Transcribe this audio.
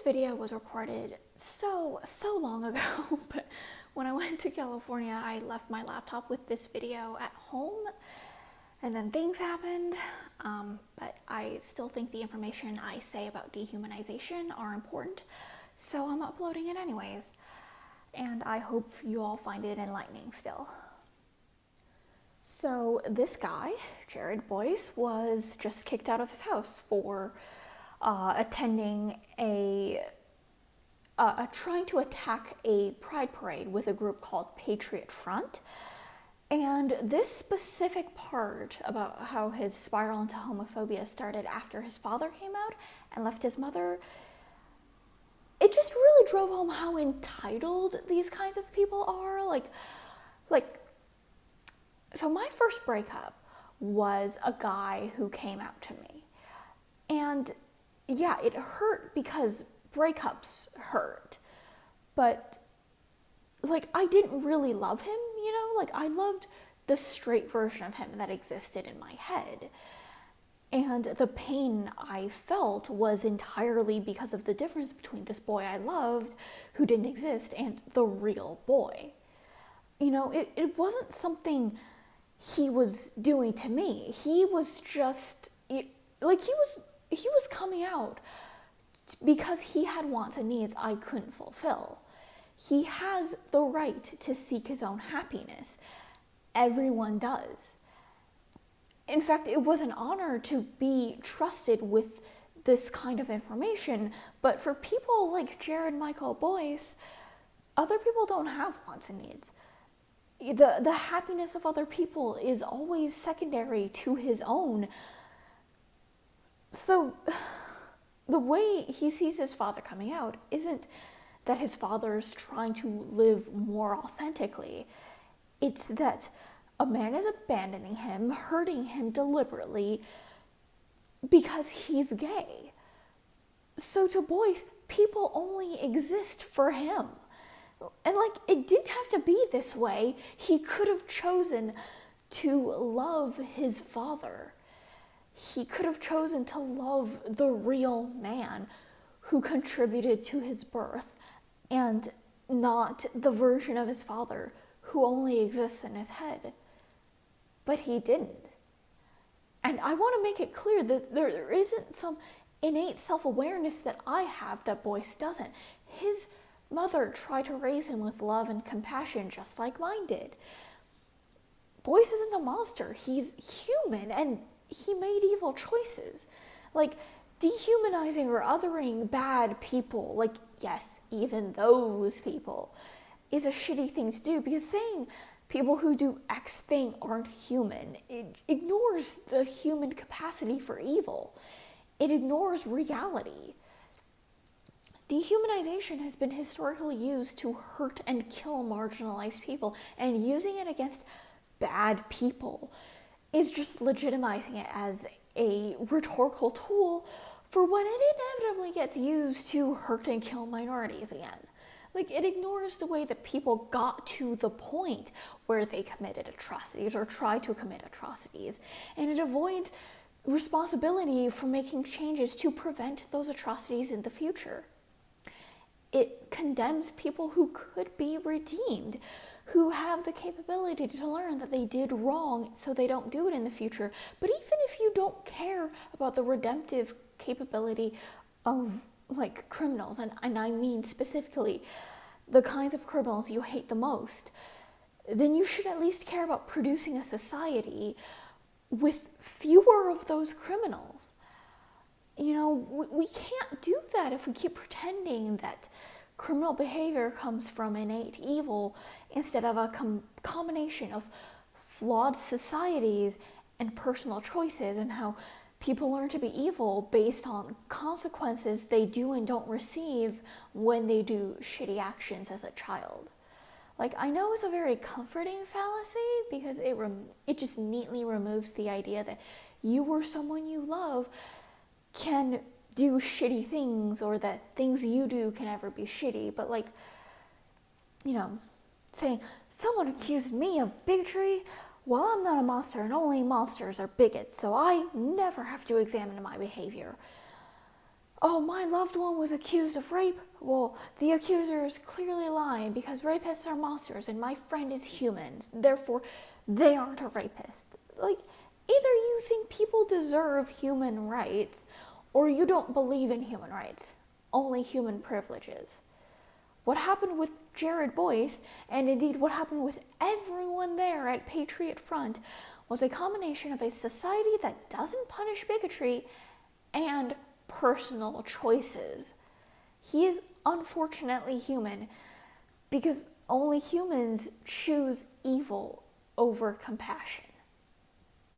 video was recorded so long ago, but when I went to California, I left my laptop with this video at home, and then things happened, but I still think the information I say about dehumanization are important, so I'm uploading it anyways, and I hope you all find it enlightening still. So this guy, Jared Boyce, was just kicked out of his house for attending trying to attack a pride parade with a group called Patriot Front. And this specific part about how his spiral into homophobia started after his father came out and left his mother, it just really drove home how entitled these kinds of people are. So my first breakup was a guy who came out to me. And yeah, it hurt because breakups hurt. But I didn't really love him, I loved the straight version of him that existed in my head. And the pain I felt was entirely because of the difference between this boy I loved, who didn't exist, and the real boy. It wasn't something he was doing to me. He was just, he was coming out because he had wants and needs I couldn't fulfill. He has the right to seek his own happiness. Everyone does. In fact, it was an honor to be trusted with this kind of information, but for people like Jared Michael Boyce, other people don't have wants and needs. The happiness of other people is always secondary to his own. So the way he sees his father coming out isn't that his father is trying to live more authentically. It's that a man is abandoning him, hurting him deliberately because he's gay. So to Boyce, people only exist for him. And it didn't have to be this way. He could have chosen to love his father. He could have chosen to love the real man who contributed to his birth, and not the version of his father who only exists in his head. But he didn't. And I want to make it clear that there isn't some innate self-awareness that I have that Boyce doesn't. His mother tried to raise him with love and compassion just like mine did. Boyce isn't a monster. He's human, and he made evil choices. Dehumanizing or othering bad people, yes, even those people, is a shitty thing to do, because saying people who do X thing aren't human, it ignores the human capacity for evil. It ignores reality. Dehumanization has been historically used to hurt and kill marginalized people, and using it against bad people is just legitimizing it as a rhetorical tool for when it inevitably gets used to hurt and kill minorities again. It ignores the way that people got to the point where they committed atrocities or tried to commit atrocities, and it avoids responsibility for making changes to prevent those atrocities in the future. It condemns people who could be redeemed, who have the capability to learn that they did wrong so they don't do it in the future. But even if you don't care about the redemptive capability of criminals, and I mean specifically the kinds of criminals you hate the most, then you should at least care about producing a society with fewer of those criminals. We can't do that if we keep pretending that criminal behavior comes from innate evil instead of a combination of flawed societies and personal choices, and how people learn to be evil based on consequences they do and don't receive when they do shitty actions as a child. I know it's a very comforting fallacy because it just neatly removes the idea that you or someone you love can do shitty things, or that things you do can ever be shitty. But saying someone accused me of bigotry, well, I'm not a monster, and only monsters are bigots, so I never have to examine my behavior. oh, my loved one was accused of rape. Well, the accuser is clearly lying because rapists are monsters and my friend is human. Therefore, they aren't a rapist. Like, either you think people deserve human rights or you don't believe in human rights, only human privileges. What happened with Jared Boyce, and indeed what happened with everyone there at Patriot Front, was a combination of a society that doesn't punish bigotry and personal choices. He is unfortunately human because only humans choose evil over compassion.